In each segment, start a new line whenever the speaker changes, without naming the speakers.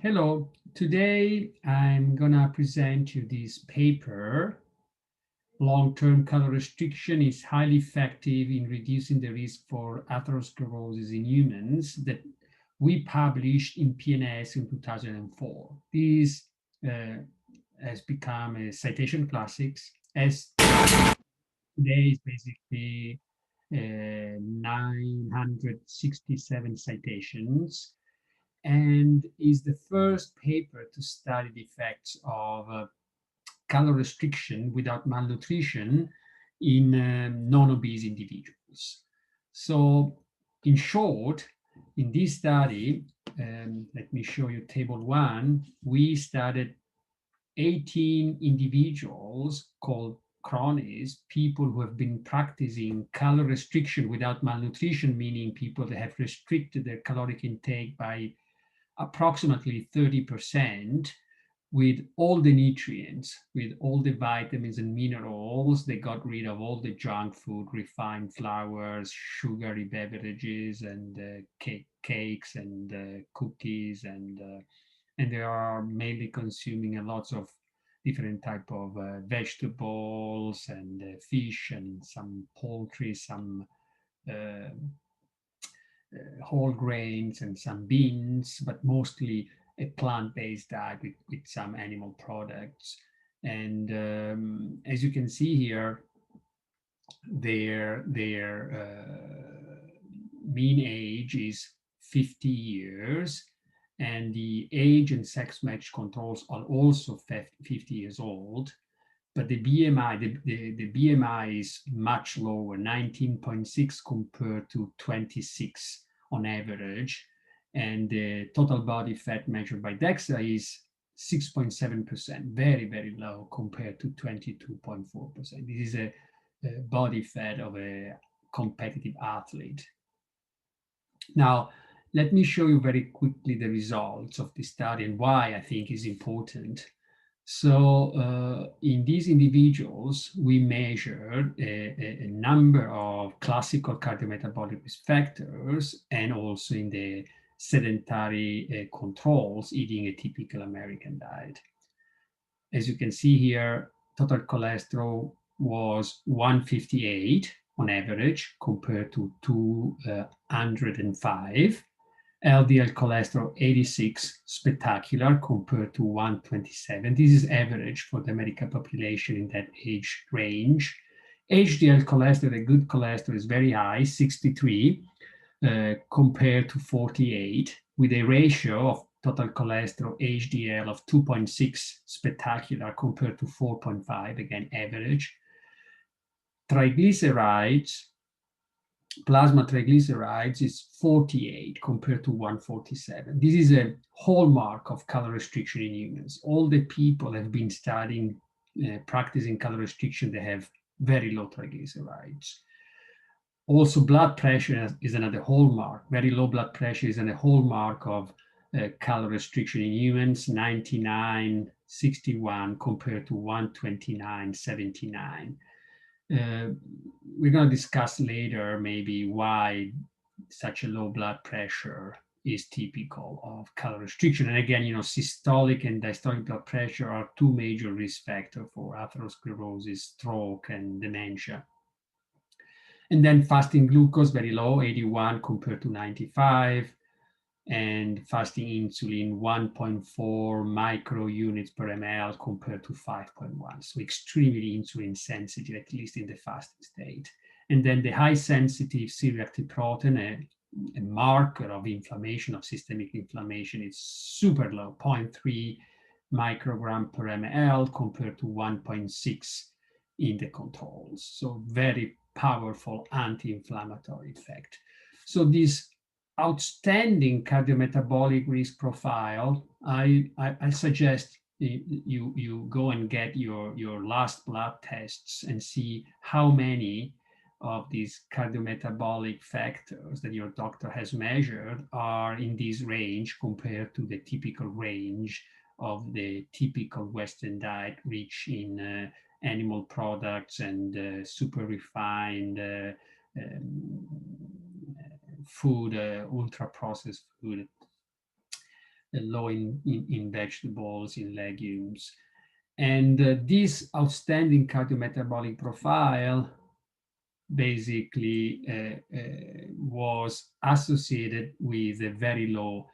Hello, today I'm gonna present you this paper. Long-term calorie restriction is highly effective in reducing the risk for atherosclerosis in humans that we published in PNAS in 2004. This has become a citation classics as today is basically 967 citations and is the first paper to study the effects of calorie restriction without malnutrition in non-obese individuals. So in short, in this study, let me show you table 1, we studied 18 individuals called cronies, people who have been practicing calorie restriction without malnutrition, meaning people that have restricted their caloric intake by approximately 30% with all the nutrients, with all the vitamins and minerals. They got rid of all the junk food, refined flours, sugary beverages, and cakes and cookies, and they are mainly consuming a lots of different type of vegetables and fish and some poultry, some uh, whole grains and some beans, but mostly a plant-based diet with some animal products. And as you can see here, their mean age is 50 years, and the age and sex match controls are also 50 years old. But the BMI, the BMI is much lower, 19.6 compared to 26 on average. And the total body fat measured by DEXA is 6.7%, very, very low compared to 22.4%. This is a body fat of a competitive athlete. Now, let me show you very quickly the results of this study and why I think is important. So in these individuals, we measured a number of classical cardiometabolic risk factors and also in the sedentary controls eating a typical American diet. As you can see here, total cholesterol was 158 on average compared to 205. LDL cholesterol 86, spectacular compared to 127. This is average for the American population in that age range. HDL cholesterol, the good cholesterol, is very high, 63 compared to 48, with a ratio of total cholesterol HDL of 2.6, spectacular compared to 4.5, again average. Triglycerides, plasma triglycerides is 48 compared to 147. This is a hallmark of calorie restriction in humans. All the people have been studying, practicing calorie restriction, they have very low triglycerides. Also, blood pressure is another hallmark. Very low blood pressure is a hallmark of calorie restriction in humans, 99/61 compared to 129/79. We're going to discuss later maybe why such a low blood pressure is typical of calorie restriction. And again, systolic and diastolic blood pressure are two major risk factors for atherosclerosis, stroke, and dementia. And then fasting glucose, very low, 81 compared to 95. And fasting insulin, 1.4 micro units per ml compared to 5.1. So extremely insulin sensitive, at least in the fasting state. And then the high sensitive C-reactive protein, a marker of inflammation, of systemic inflammation, is super low, 0.3 microgram per ml compared to 1.6 in the controls. So very powerful anti-inflammatory effect. So this outstanding cardiometabolic risk profile, I suggest you go and get your last blood tests and see how many of these cardiometabolic factors that your doctor has measured are in this range compared to the typical range of the typical Western diet, rich in animal products and super refined food, ultra processed food. low in vegetables, in legumes. And this outstanding cardiometabolic profile basically was associated with a very low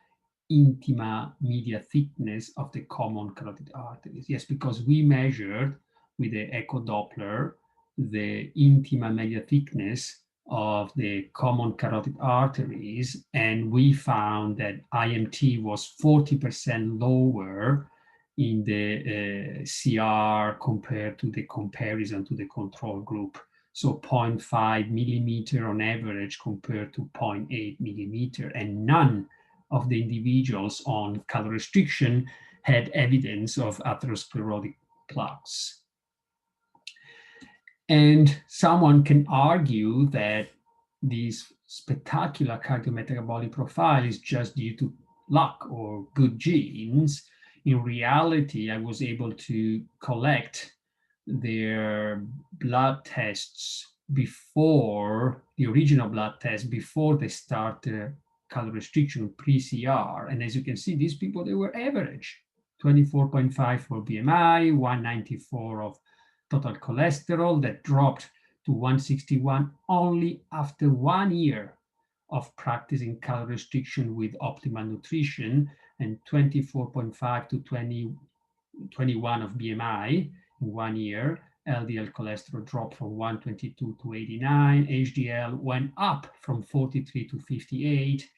intima media thickness of the common carotid arteries. Yes, because we measured with the echo Doppler the intima media thickness of the common carotid arteries, and we found that IMT was 40% lower in the CR compared to the comparison to the control group. So 0.5 millimeter on average compared to 0.8 millimeter, and none of the individuals on calorie restriction had evidence of atherosclerotic plaques. And someone can argue that this spectacular cardiometabolic profile is just due to luck or good genes. In reality, I was able to collect their blood tests before the original blood test, before they started calorie restriction pre-CR. And as you can see, these people, they were average, 24.5 for BMI, 194 of total cholesterol that dropped to 161 only after 1 year of practicing calorie restriction with optimal nutrition, and 24.5 to 21 of BMI in 1 year. LDL cholesterol dropped from 122 to 89. HDL went up from 43 to 58,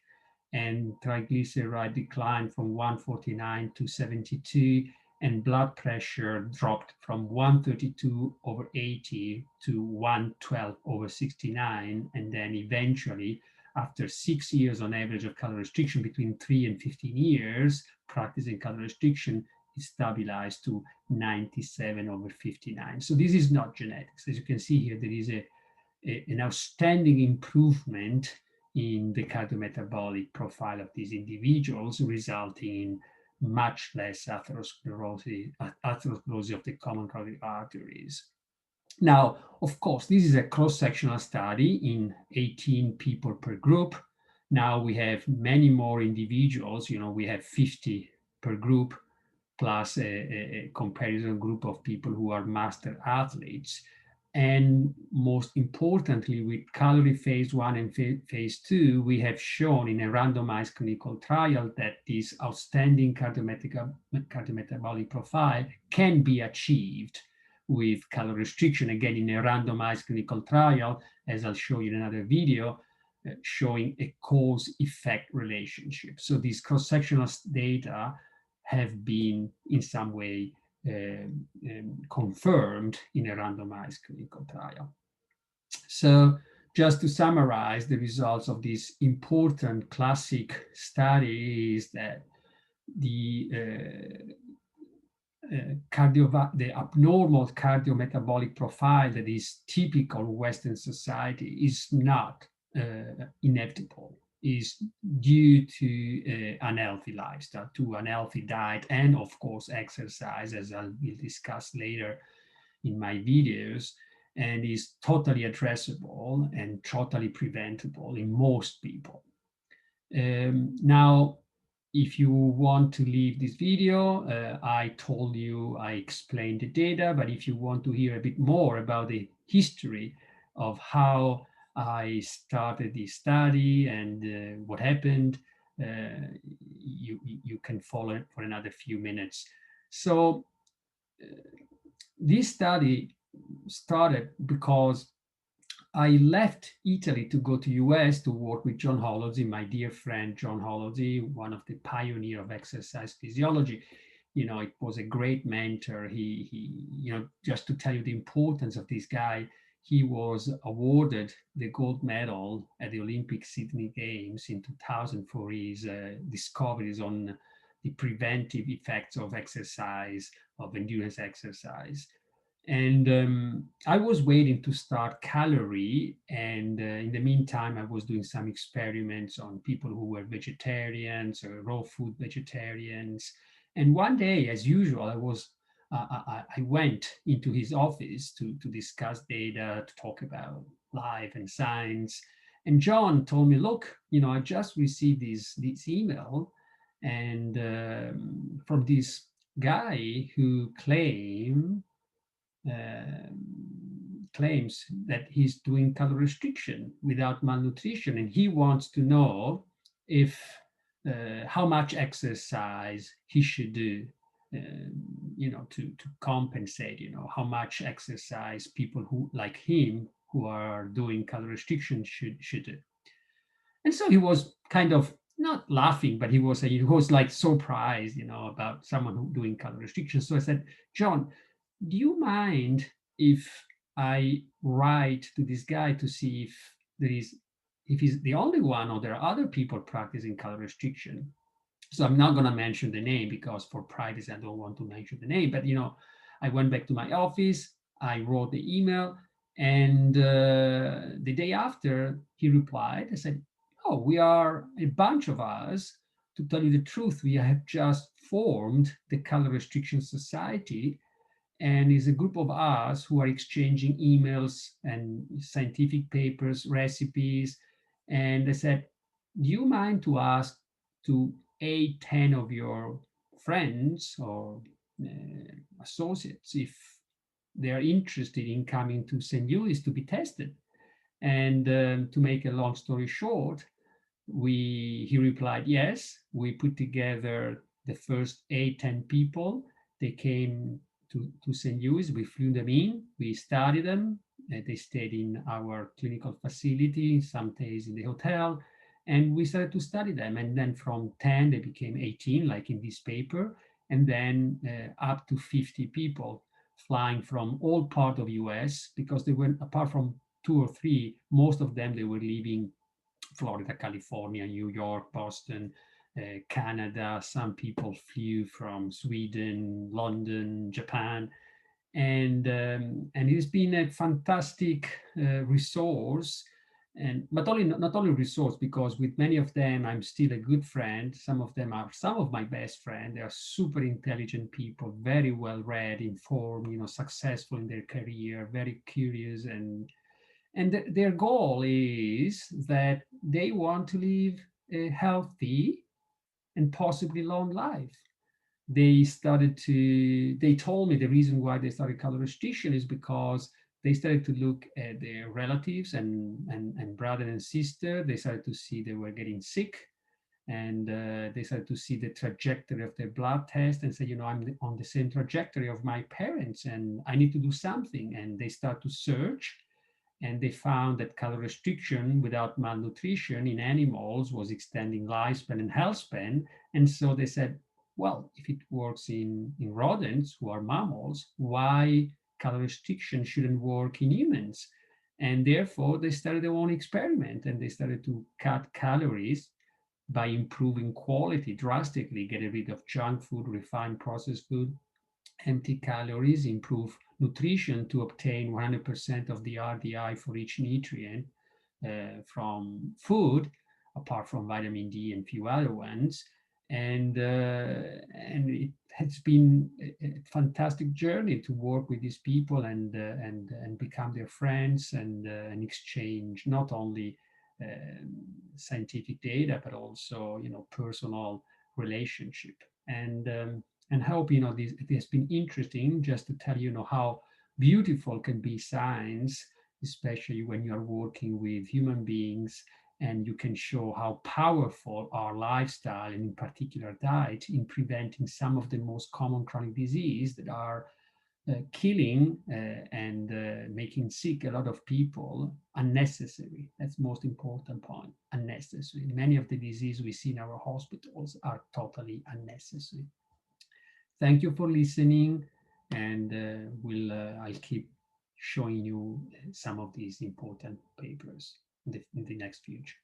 and triglyceride declined from 149 to 72, and blood pressure dropped from 132 over 80 to 112 over 69. And then eventually, after 6 years on average of calorie restriction, between 3 and 15 years practicing calorie restriction, it stabilized to 97 over 59. So this is not genetics. As you can see here, there is an outstanding improvement in the cardiometabolic profile of these individuals, resulting in much less atherosclerosis of the common carotid arteries. Now, of course, this is a cross-sectional study in 18 people per group. Now we have many more individuals, we have 50 per group, plus a comparison group of people who are master athletes. And most importantly, with calorie phase 1 and phase 2, we have shown in a randomized clinical trial that this outstanding cardiometabolic profile can be achieved with calorie restriction, again, in a randomized clinical trial, as I'll show you in another video, showing a cause-effect relationship. So these cross-sectional data have been in some way confirmed in a randomized clinical trial. So just to summarize the results of this important classic study is that the abnormal cardiometabolic profile that is typical of Western society is not inevitable, is due to unhealthy lifestyle, to unhealthy diet, and of course exercise, as I will discuss later in my videos, and is totally addressable and totally preventable in most people. Now, if you want to leave this video, I told you, I explained the data, but if you want to hear a bit more about the history of how I started this study and what happened, you can follow it for another few minutes. So this study started because I left Italy to go to US to work with John Hollozy, my dear friend John Hollozy, one of the pioneers of exercise physiology. It was a great mentor. He just to tell you the importance of this guy, he was awarded the gold medal at the Olympic Sydney Games in 2000 for his discoveries on the preventive effects of exercise, of endurance exercise. And I was waiting to start Calorie, and in the meantime, I was doing some experiments on people who were vegetarians or raw food vegetarians. And one day, as usual, I went into his office to discuss data, to talk about life and science. And John told me, look, I just received this email, And from this guy who claims that he's doing calorie restriction without malnutrition, and he wants to know if how much exercise he should do, to compensate, how much exercise people who like him who are doing calorie restriction should do. And so he was kind of not laughing, but he was like surprised, about someone who doing calorie restriction. So I said, John, do you mind if I write to this guy to see if he's the only one or there are other people practicing calorie restriction? So I'm not going to mention the name because for privacy, I don't want to mention the name. But, I went back to my office, I wrote the email, and the day after he replied, I said, oh, we are a bunch of us. To tell you the truth, we have just formed the Calorie Restriction Society, and is a group of us who are exchanging emails and scientific papers, recipes. And I said, do you mind to ask to 10 of your friends or associates if they are interested in coming to St. Louis to be tested? And to make a long story short, he replied yes. We put together the first 10 people. They came to St. Louis. We flew them in. We studied them. They stayed in our clinical facility, some days in the hotel, and we started to study them. And then from 10, they became 18, like in this paper, and then up to 50 people flying from all part of US, because they were, apart from 2 or 3, most of them, they were leaving Florida, California, New York, Boston, Canada. Some people flew from Sweden, London, Japan, and it's been a fantastic resource. And not only resource, because with many of them I'm still a good friend. Some of them are some of my best friends. They are super intelligent people, very well read, informed, successful in their career, very curious, and their goal is that they want to live a healthy and possibly long life. They told me the reason why they started calorie restriction is because they started to look at their relatives and brother and sister. They started to see they were getting sick, and they started to see the trajectory of their blood test and say, I'm on the same trajectory of my parents and I need to do something. And they start to search, and they found that calorie restriction without malnutrition in animals was extending lifespan and health span. And so they said, well, if it works in rodents who are mammals, why calorie restriction shouldn't work in humans? And therefore, they started their own experiment, and they started to cut calories by improving quality drastically, getting rid of junk food, refined processed food, empty calories, improve nutrition to obtain 100% of the RDI for each nutrient from food, apart from vitamin D and few other ones. And it has been a fantastic journey to work with these people and become their friends and exchange not only scientific data but also personal relationship. And hope this it has been interesting just to tell how beautiful can be science, especially when you are working with human beings, and you can show how powerful our lifestyle, and in particular diet, in preventing some of the most common chronic disease that are killing and making sick a lot of people unnecessary. That's the most important point, unnecessary. Many of the diseases we see in our hospitals are totally unnecessary. Thank you for listening, and I'll keep showing you some of these important papers in the next future.